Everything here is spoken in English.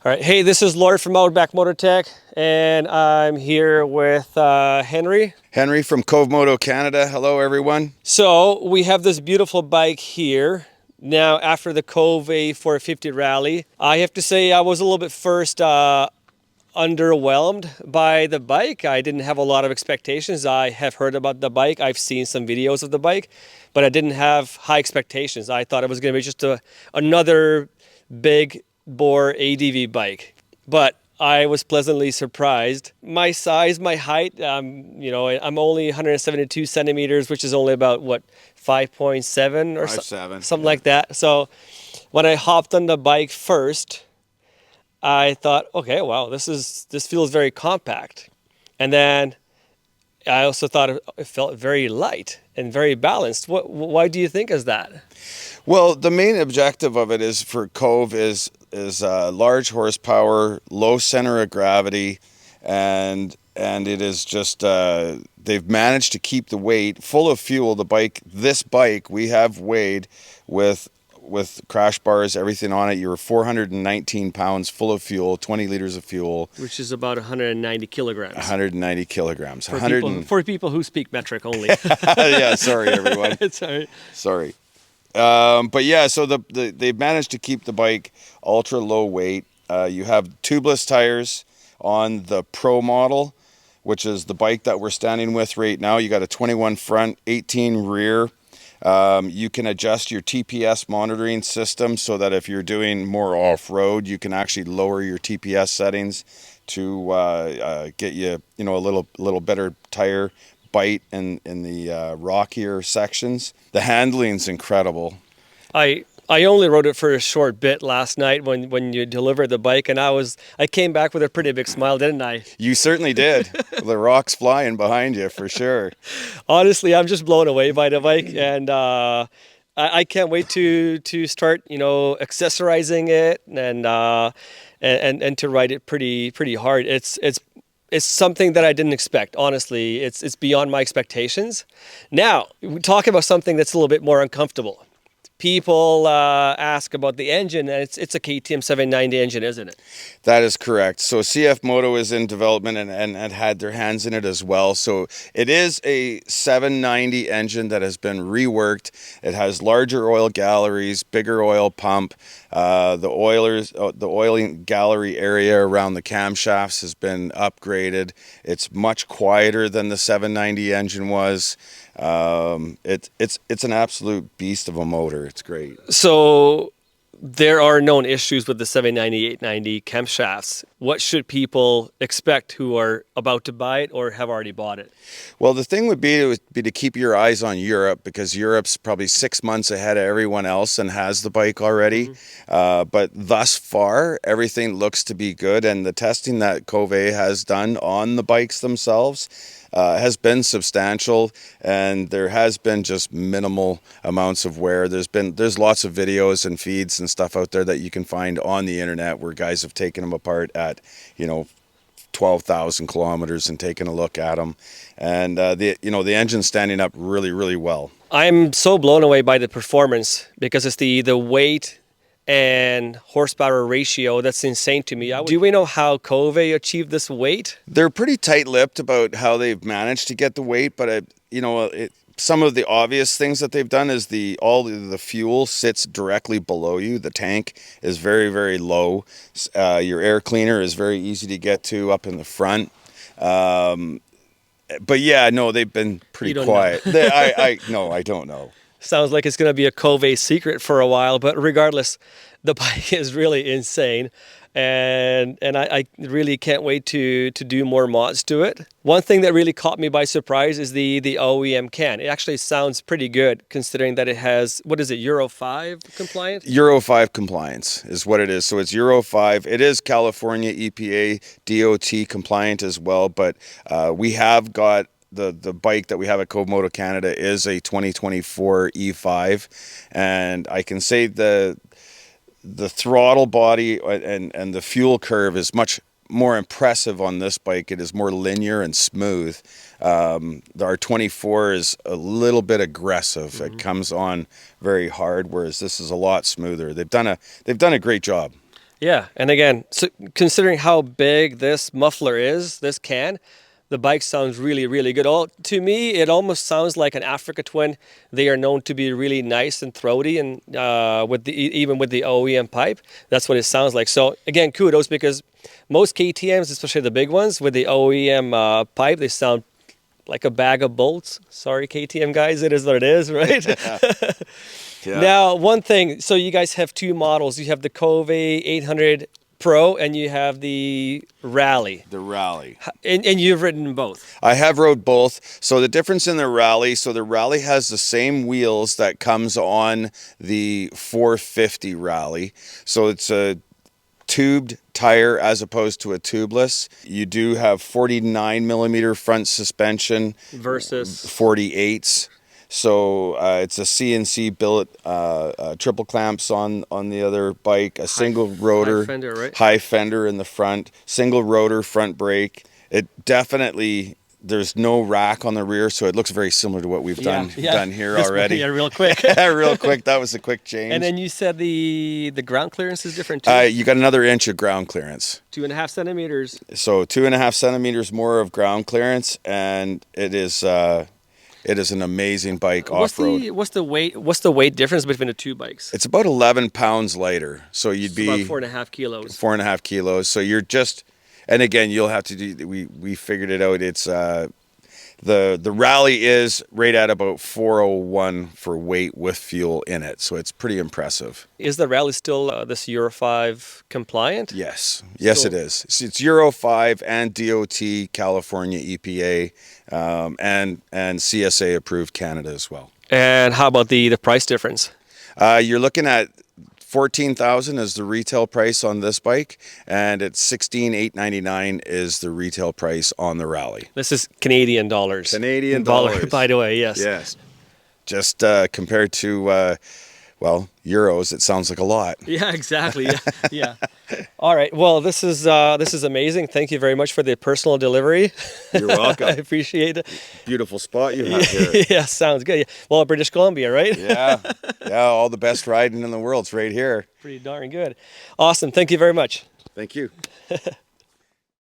All right, hey, this is Lord from Outback Motortek, and I'm here with Henry. Henry from Kove 800X Canada. Hello, everyone. So we have this beautiful bike here. Now, after the Kove 800X rally, I have to say I was a little bit first underwhelmed by the bike. I didn't have a lot of expectations. I have heard about the bike. I've seen some videos of the bike, but I didn't have high expectations. I thought it was going to be just another big bore ADV bike, but I was pleasantly surprised. My size, my height, I'm only 172 centimeters, which is only about 5.7 or something like that. So when I hopped on the bike first, I thought, okay, wow, this feels very compact. And then I also thought it felt very light and very balanced. Why do you think is that? Well, the main objective of it is for Kove is large horsepower, low center of gravity, and it is just they've managed to keep the weight full of fuel. This bike we have weighed with crash bars, everything on it. You're 419 pounds full of fuel, 20 liters of fuel, which is about 190 kilograms. 190 kilograms. For people who speak metric only. Yeah, sorry everyone. It's all right. Sorry. But yeah, so they've managed to keep the bike ultra low weight. You have tubeless tires on the Pro model, which is the bike that we're standing with right now. You got a 21 front, 18 rear. You can adjust your TPS monitoring system so that if you're doing more off-road, you can actually lower your TPS settings to get you a little better tire bite in the rockier sections. The handling's incredible. I only rode it for a short bit last night when you delivered the bike, and I came back with a pretty big smile, didn't I? You certainly did. The rocks flying behind you for sure. Honestly, I'm just blown away by the bike, and I can't wait to start accessorizing it and to ride it pretty hard. It's something that I didn't expect. Honestly, it's beyond my expectations. Now, we talk about something that's a little bit more uncomfortable. People ask about the engine, and it's a KTM 790 engine, isn't it? That is correct. So CF Moto is in development and had their hands in it as well. So it is a 790 engine that has been reworked. It has larger oil galleries, bigger oil pump. The oiling gallery area around the camshafts has been upgraded. It's much quieter than the 790 engine was. It's an absolute beast of a motor. It's great. So there are known issues with the 790, 890 camshafts. What should people expect who are about to buy it or have already bought it? Well, the thing would be to keep your eyes on Europe, because Europe's probably 6 months ahead of everyone else and has the bike already. Mm-hmm. But thus far, everything looks to be good, and the testing that Kove has done on the bikes themselves has been substantial, and there has been just minimal amounts of wear. There's lots of videos and feeds and stuff out there that you can find on the internet where guys have taken them apart at 12,000 kilometers and taken a look at them, and the engine's standing up really well. I'm so blown away by the performance, because it's the weight and horsepower ratio that's insane to me. Do we know how Kove achieved this weight? They're pretty tight-lipped about how they've managed to get the weight, but some of the obvious things that they've done is all the fuel sits directly below you. The tank is very low. Your air cleaner is very easy to get to up in the front. But yeah, no, they've been pretty quiet. I don't know. Sounds like it's going to be a Kove secret for a while, but regardless, the bike is really insane, and I really can't wait to do more mods to it. One thing that really caught me by surprise is the OEM can. It actually sounds pretty good, considering that it has, Euro 5 compliant? Euro 5 compliance is what it is. So it's Euro 5. It is California EPA DOT compliant as well, but we have got the bike that we have at Kove 800X Canada is a 2024 E5, and I can say the throttle body and the fuel curve is much more impressive on this bike. It is more linear and smooth. Our 24 is a little bit aggressive. Mm-hmm. It comes on very hard, whereas this is a lot smoother. They've done a great job. Yeah, and again, so considering how big this muffler is, this can, the bike sounds really, really good. All to me, it almost sounds like an Africa Twin. They are known to be really nice and throaty, and with the even with the OEM pipe, that's what it sounds like. So again, kudos, because most KTM's, especially the big ones with the OEM pipe, they sound like a bag of bolts. Sorry, KTM guys, it is what it is, right? Yeah. Now, one thing, so you guys have two models. You have the Kove 800 Pro and you have the Rally. The Rally. And you've ridden both. I have rode both. So the difference in the Rally, so the Rally has the same wheels that comes on the 450 Rally. So it's a tubed tire as opposed to a tubeless. You do have 49 millimeter front suspension Versus 48s. So it's a CNC billet, triple clamps on the other bike, a single rotor, high fender, right? High fender in the front, single rotor front brake. It definitely, there's no rack on the rear, so it looks very similar to what we've done here already. Yeah, real quick. Real quick, that was a quick change. And then you said the ground clearance is different too? You got another inch of ground clearance. 2.5 centimeters. So 2.5 centimeters more of ground clearance, and it is an amazing bike off-road. What's the weight difference between the two bikes? It's about 11 pounds lighter. So you'd be about 4.5 kilos. 4.5 kilos. So you're just, and again, you'll have to do, we figured it out. It's, the Rally is right at about 401 for weight with fuel in it. So it's pretty impressive. Is the Rally still this Euro 5 compliant? Yes. Yes, it is. It's Euro 5 and DOT, California EPA, and CSA approved Canada as well. And how about the price difference? You're looking at $14,000 is the retail price on this bike, and it's $16,899 is the retail price on the Rally. This is Canadian dollars. Canadian dollars. By the way, yes. Yes. Just compared to, well, euros, it sounds like a lot. Yeah, exactly. Yeah. All right. Well, this is amazing. Thank you very much for the personal delivery. You're welcome. I appreciate it. Beautiful spot you have here. Yeah, sounds good. Well, British Columbia, right? Yeah. All the best riding in the world's right here. Pretty darn good. Awesome. Thank you very much. Thank you.